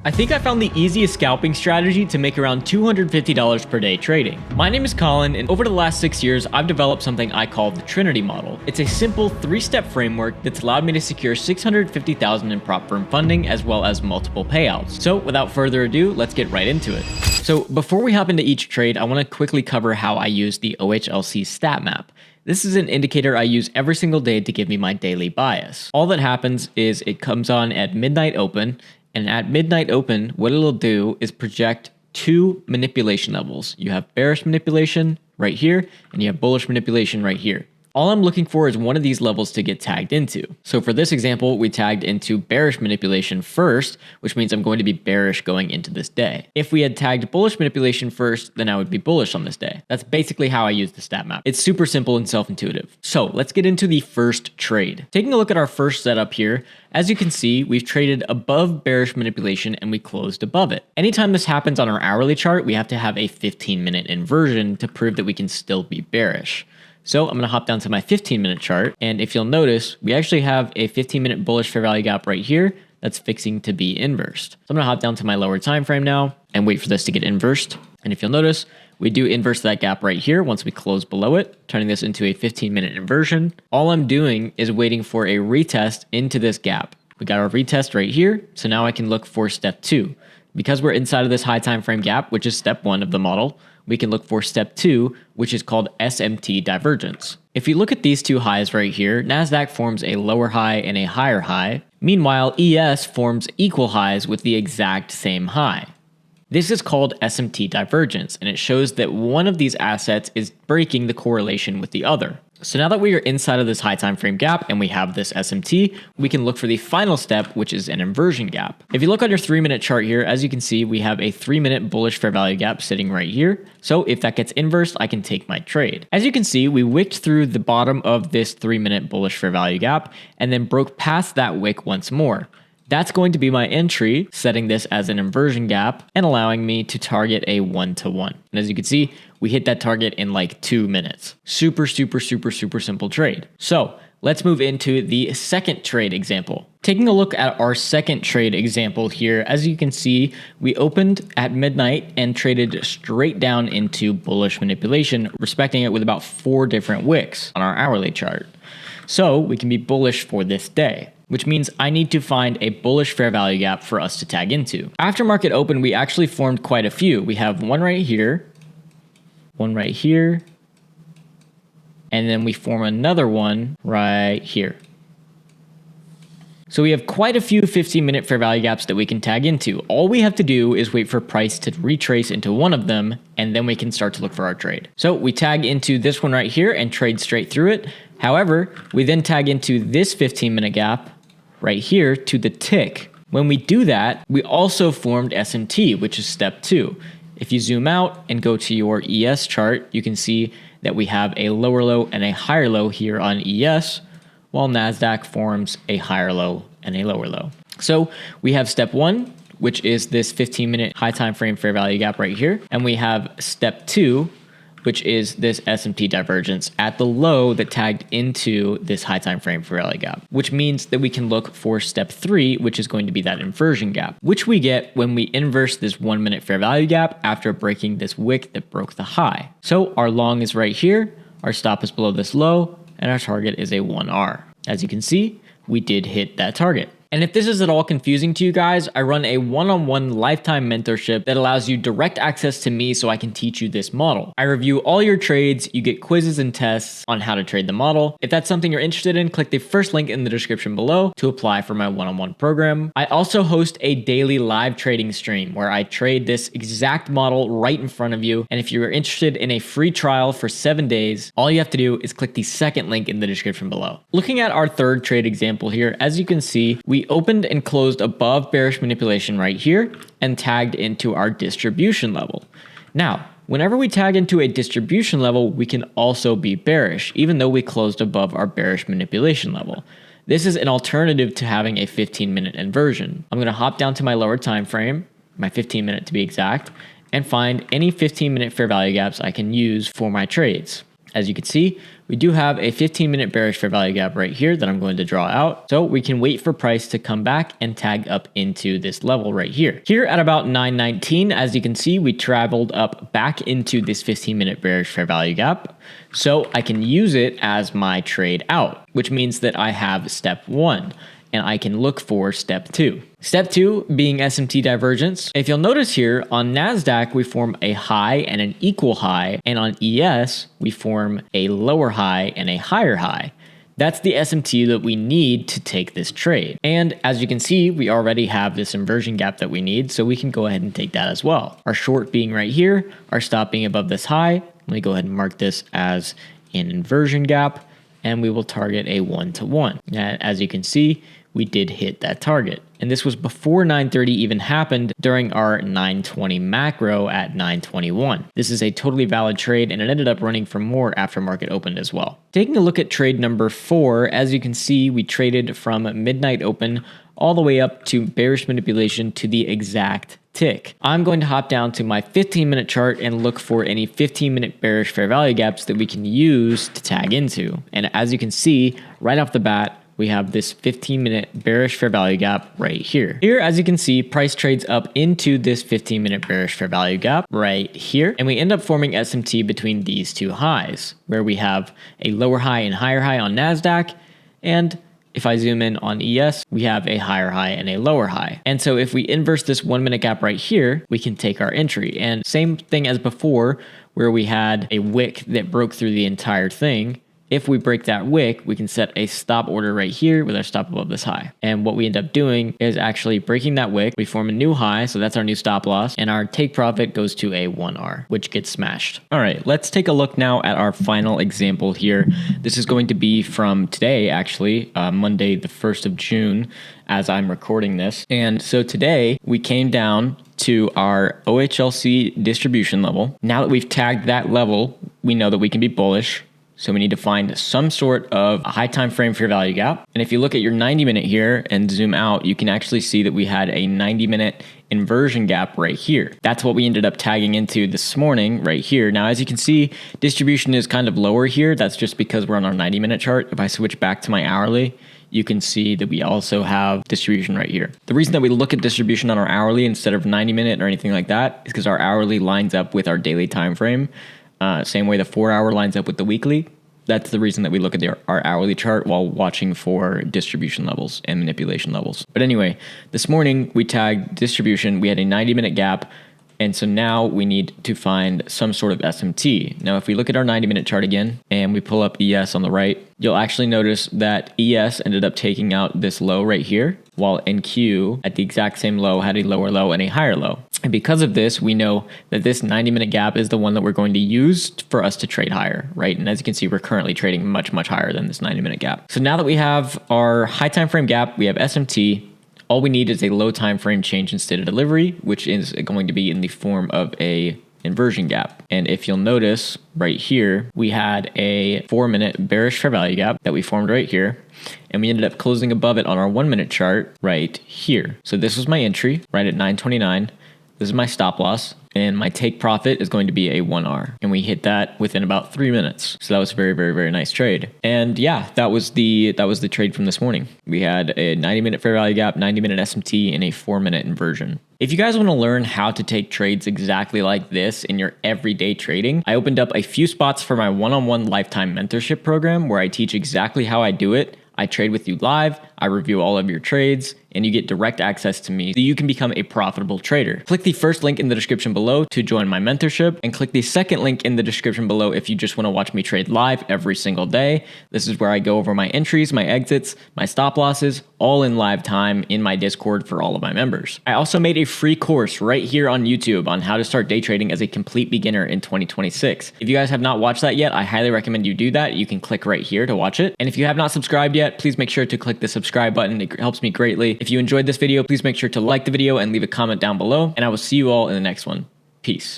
I think I found the easiest scalping strategy to make around $250 per day trading. My name is Colin, and over the last 6 years, I've developed something I call the Trinity model. It's a simple 3-step framework that's allowed me to secure $650,000 in prop firm funding as well as multiple payouts. So without further ado, let's get right into it. So before we hop into each trade, I want to quickly cover how I use the OHLC stat map. This is an indicator I use every single day to give me my daily bias. All that happens is it comes on at midnight open, and at midnight open, what it'll do is project 2 manipulation levels. You have bearish manipulation right here, and you have bullish manipulation right here. All I'm looking for is one of these levels to get tagged into. So for this example, we tagged into bearish manipulation first, which means I'm going to be bearish going into this day. If we had tagged bullish manipulation first, then I would be bullish on this day. That's basically how I use the stat map. It's super simple and self-intuitive. So let's get into the first trade. Taking a look at our first setup here, as you can see, we've traded above bearish manipulation and we closed above it. Anytime this happens on our hourly chart, we have to have a 15-minute inversion to prove that we can still be bearish. So I'm going to hop down to my 15-minute chart, and if you'll notice, we actually have a 15-minute bullish fair value gap right here that's fixing to be inversed. So I'm going to hop down to my lower time frame now and wait for this to get inversed. And if you'll notice, we do inverse that gap right here once we close below it, turning this into a 15-minute inversion. All I'm doing is waiting for a retest into this gap. We got our retest right here, so now I can look for step 2. Because we're inside of this high time frame gap, which is step 1 of the model, we can look for step 2, which is called SMT divergence. If you look at these two highs right here, NASDAQ forms a lower high and a higher high. Meanwhile, ES forms equal highs with the exact same high. This is called SMT divergence, and it shows that one of these assets is breaking the correlation with the other. So now that we are inside of this high time frame gap and we have this SMT, we can look for the final step, which is an inversion gap. If you look on your 3-minute chart here, as you can see, we have a 3-minute bullish fair value gap sitting right here. So if that gets inversed, I can take my trade. As you can see, we wicked through the bottom of this 3-minute bullish fair value gap and then broke past that wick once more. That's going to be my entry, setting this as an inversion gap and allowing me to target a 1-to-1. And as you can see, we hit that target in like 2 minutes. Super simple trade. So let's move into the second trade example. Taking a look at our second trade example here, as you can see, we opened at midnight and traded straight down into bullish manipulation, respecting it with about 4 different wicks on our hourly chart. So we can be bullish for this day, which means I need to find a bullish fair value gap for us to tag into. After market open, we actually formed quite a few. We have one right here, and then we form another one right here. So we have quite a few 15-minute fair value gaps that we can tag into. All we have to do is wait for price to retrace into one of them, and then we can start to look for our trade. So we tag into this one right here and trade straight through it. However, we then tag into this 15-minute gap right here to the tick. When we do that, we also formed SMT, which is step 2. If you zoom out and go to your ES chart, you can see that we have a lower low and a higher low here on ES, while NASDAQ forms a higher low and a lower low. So we have step 1, which is this 15-minute high time frame fair value gap right here. And we have step 2, which is this SMT divergence at the low that tagged into this high time frame fair value gap, which means that we can look for step 3, which is going to be that inversion gap, which we get when we inverse this 1-minute fair value gap after breaking this wick that broke the high. So our long is right here, our stop is below this low, and our target is a 1R. As you can see, we did hit that target. And if this is at all confusing to you guys, I run a one-on-one lifetime mentorship that allows you direct access to me so I can teach you this model. I review all your trades, you get quizzes and tests on how to trade the model. If that's something you're interested in, click the first link in the description below to apply for my one-on-one program. I also host a daily live trading stream where I trade this exact model right in front of you. And if you're interested in a free trial for 7 days, all you have to do is click the second link in the description below. Looking at our third trade example here, as you can see, we opened and closed above bearish manipulation right here and tagged into our distribution level. Now, whenever we tag into a distribution level, we can also be bearish, even though we closed above our bearish manipulation level. This is an alternative to having a 15-minute inversion. I'm going to hop down to my lower time frame, my 15-minute to be exact, and find any 15-minute fair value gaps I can use for my trades. As you can see, we do have a 15-minute bearish fair value gap right here that I'm going to draw out. So we can wait for price to come back and tag up into this level right here. Here at about 919, as you can see, we traveled up back into this 15-minute bearish fair value gap. So I can use it as my trade out, which means that I have step 1. And I can look for step 2. Step 2 being SMT divergence. If you'll notice here, on NASDAQ, we form a high and an equal high, and on ES, we form a lower high and a higher high. That's the SMT that we need to take this trade. And as you can see, we already have this inversion gap that we need, so we can go ahead and take that as well. Our short being right here, our stop being above this high. Let me go ahead and mark this as an inversion gap, and we will target a 1-to-1. As you can see, we did hit that target. And this was before 930 even happened during our 920 macro at 921. This is a totally valid trade, and it ended up running for more after market opened as well. Taking a look at trade number 4, as you can see, we traded from midnight open all the way up to bearish manipulation to the exact tick. I'm going to hop down to my 15-minute chart and look for any 15-minute bearish fair value gaps that we can use to tag into. And as you can see, right off the bat, we have this 15-minute bearish fair value gap right here. Here, as you can see, price trades up into this 15-minute bearish fair value gap right here. And we end up forming SMT between these two highs, where we have a lower high and higher high on NASDAQ. And if I zoom in on ES, we have a higher high and a lower high. And so if we inverse this 1-minute gap right here, we can take our entry. And same thing as before, where we had a wick that broke through the entire thing. If we break that wick, we can set a stop order right here with our stop above this high. And what we end up doing is actually breaking that wick. We form a new high, so that's our new stop loss. And our take profit goes to a 1R, which gets smashed. All right, let's take a look now at our final example here. This is going to be from today, actually, Monday, the 1st of June, as I'm recording this. And so today we came down to our OHLC distribution level. Now that we've tagged that level, we know that we can be bullish. So we need to find some sort of a high time frame fair value gap. And if you look at your 90-minute here and zoom out, you can actually see that we had a 90-minute inversion gap right here. That's what we ended up tagging into this morning right here. Now, as you can see, distribution is kind of lower here. That's just because we're on our 90-minute chart. If I switch back to my hourly, you can see that we also have distribution right here. The reason that we look at distribution on our hourly instead of 90-minute or anything like that is because our hourly lines up with our daily time frame. Same way the 4-hour lines up with the weekly. That's the reason that we look at our hourly chart while watching for distribution levels and manipulation levels. But anyway, this morning we tagged distribution. We had a 90-minute gap. And so now we need to find some sort of SMT. Now, if we look at our 90-minute chart again and we pull up ES on the right, you'll actually notice that ES ended up taking out this low right here, while NQ at the exact same low had a lower low and a higher low. And because of this, we know that this 90-minute gap is the one that we're going to use for us to trade higher, right? And as you can see, we're currently trading much, much higher than this 90-minute gap. So now that we have our high time frame gap, we have SMT. All we need is a low time frame change in state of delivery, which is going to be in the form of a inversion gap. And if you'll notice right here, we had a 4-minute bearish fair value gap that we formed right here. And we ended up closing above it on our 1-minute chart right here. So this was my entry right at 929. This is my stop loss, and my take profit is going to be a 1R. And we hit that within about 3 minutes. So that was a very, very, very nice trade. And yeah, that was the trade from this morning. We had a 90-minute fair value gap, 90-minute SMT, and a 4-minute inversion. If you guys want to learn how to take trades exactly like this in your everyday trading, I opened up a few spots for my one-on-one lifetime mentorship program where I teach exactly how I do it. I trade with you live, I review all of your trades, and you get direct access to me so you can become a profitable trader. Click the first link in the description below to join my mentorship, and click the second link in the description below if you just want to watch me trade live every single day. This is where I go over my entries, my exits, my stop losses, all in live time in my Discord for all of my members. I also made a free course right here on YouTube on how to start day trading as a complete beginner in 2026. If you guys have not watched that yet, I highly recommend you do that. You can click right here to watch it. And if you have not subscribed yet, please make sure to click the subscribe button. It helps me greatly. If you enjoyed this video, please make sure to like the video and leave a comment down below. And I will see you all in the next one. Peace.